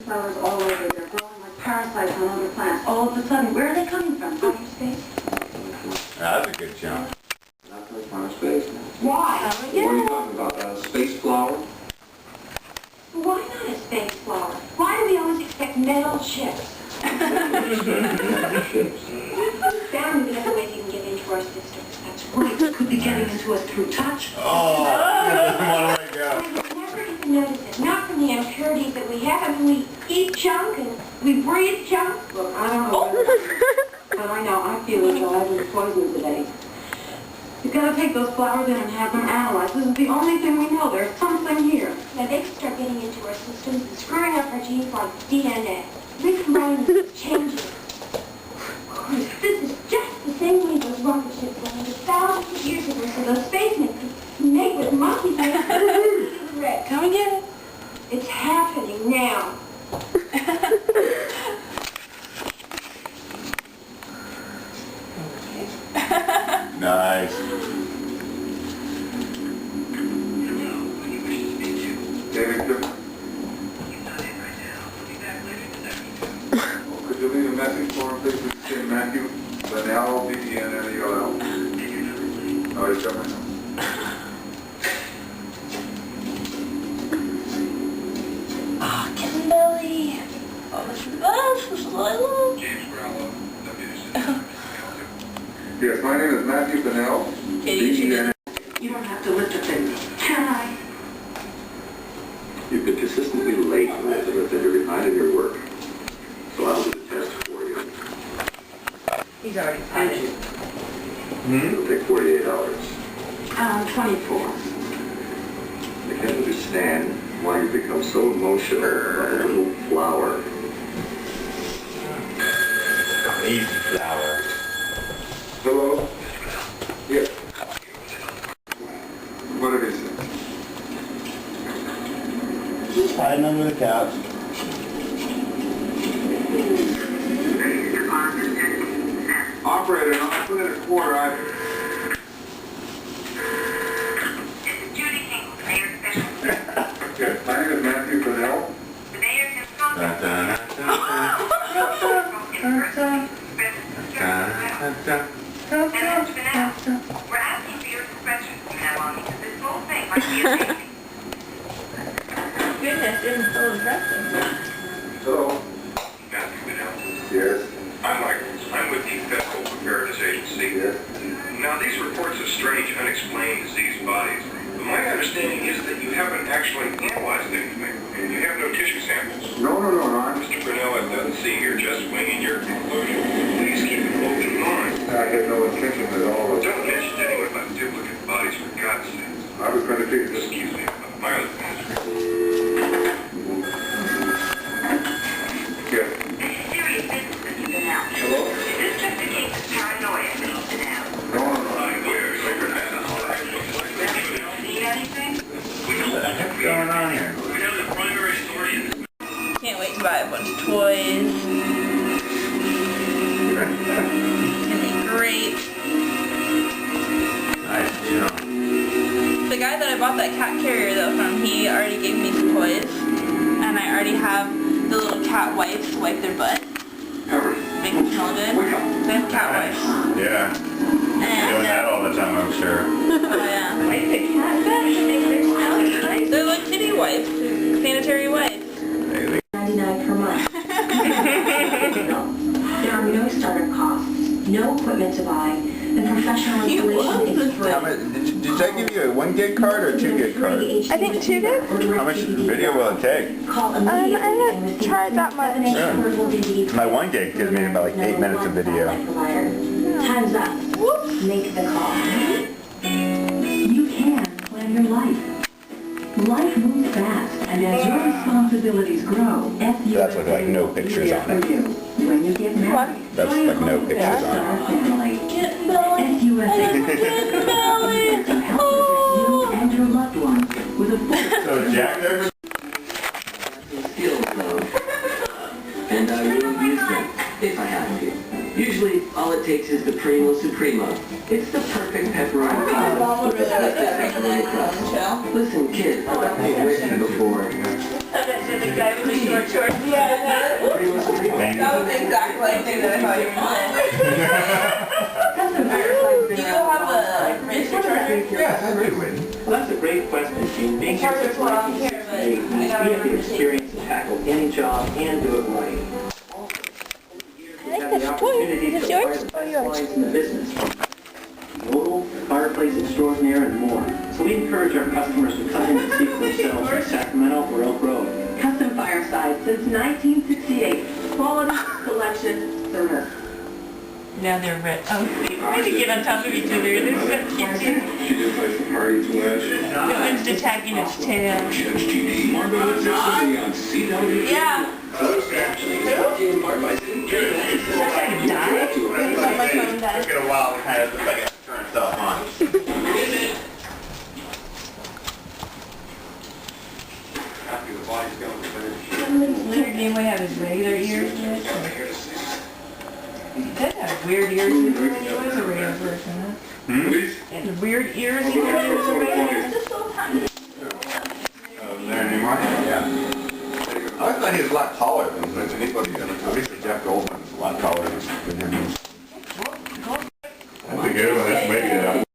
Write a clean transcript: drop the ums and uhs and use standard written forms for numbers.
Flowers all over. They're growing like parasites on other plants. All of a sudden, where are they coming from? Outer space? That's a good jump. Not from outer space. Why? What are you talking about? A space flower? Why not a space flower? Why do we always expect metal ships? Ships. Down the other way you can get into our system. That's right. It could be getting into us through touch. Oh, one way to go. We never even notice it. Not from the impurities that we have. I mean, we eat junk and we breathe junk. Look, I don't know. But I know, I feel as though I've been poisoned today. You've got to take those flowers in and have them analyzed. This is the only thing we know. There's something here. Now, they can start getting into our systems and screwing up our genes like DNA. Recombining and changing. This is just the same way those rocket ships landed thousands of years ago so those spacemen could mate with monkeys and red. Come and get it. It's happening now. Nice. David, could you leave a message for him, please? Say Matthew, Linnell, B-E-N-N-E-L-L. Oh, he's got my number. Oh, kitten belly. Oh, this is little. James Brownlow, Yes, my name is Matthew Linnell. B-E-N-N-E-L-L. You don't have to lift a finger. Can I? You've been consistently late with every night of your work. So I'll do the test for you. He's already paid it. It'll take 48 hours. 24. I can't understand why you become so emotional about a little flower. Easy flower. Hello? Yes. What did he say? Just hiding under the couch. Operator, I'll put in a quarter. This is Judy King, the mayor's special assistant. Yes, my name is Matthew Linnell. The mayor has contacted Dun, dun, And Mr. Vanell, we're asking for your suspension from now on because this whole thing might be amazing. Goodness, it's so impressive. Hello? Matthew Kittens. Yes. I'm Michael. I'm with the Federal Preparedness Agency. Yes. Now, these reports of strange, unexplained diseased bodies, but my understanding is that you haven't actually analyzed anything, and you have no tissue samples. No. Mr. Brunel, it doesn't seem you're just winging your conclusion. Please keep an open mind. I had no intention at all of... Don't mention anyone about duplicate bodies, for God's sake. I was going to take this... Excuse me, my other manager. Yes. This is serious business, Mr. Vanell. Hello? Is this just a case of paranoia, Mr. Vanell? No. See anything? What's going on here? We have the primary authority in this. Can't wait to buy a bunch of toys. It's gonna be great. Nice jump. The guy that I bought that cat carrier though from, he already gave me some toys. And I already have the little cat wipes to wipe their butt. Make them smell good. They have cat wipes. Yeah. And, Doing that all the time, I'm sure. oh yeah. Wipe the cat back to make their smell nice. They're like kitty wipes, sanitary wipes. $99 per month. There are no startup costs, no equipment to buy, and professional installation is free. How much, did I give you a 1 gig card or a 2 gig card? I think 2 gig. How much video will it take? Call I haven't tried that much. My 1 gig gives me about like 8 minutes of video. Time's up. Make the call. You can plan your life. Life moves fast, and as your responsibilities grow, That's with like no pictures on it. When you get married, That's like no pictures on it. Kitten belly. SUSA Kitten belly. to help protect you and your loved ones with a full So Jack never... And I will use them if I have to. Usually, all it takes is the Primo Supremo. It's the perfect pepperoni pizza with the perfect pepperoni crust. Listen, kid, I've written before. The guy with the short short. Yeah, that was the exact like thing that I thought you were going to say. Do you have a razor charger? Yes, I do. Well, that's a great question, Gene. Being here Charger's for not on here, but I we got have the it. experience to tackle any job and do it right. Also, over the years, we've had the opportunity to acquire the best lines in the business, from modal, fireplace extraordinaire, and more. So we encourage our customers to come in and see for themselves in Sacramento or Elk Grove. Custom Fireside since 1968. Quality, selection, service. Now they're red. Oh, I need to get on top of each other. They're so cute. She did play some party too much. The one's attacking its tail. HTD. On CW. Yeah. That's like a die. It's my phone die. Took it a while to kind of turn stuff on. After the body's going to finish. Leonard Nimoy have his regular ears in it. He did have weird ears before when he was a radio person. Please? He had weird ears before he was a radio person. There anymore? Yeah. I thought he was a lot taller than anybody.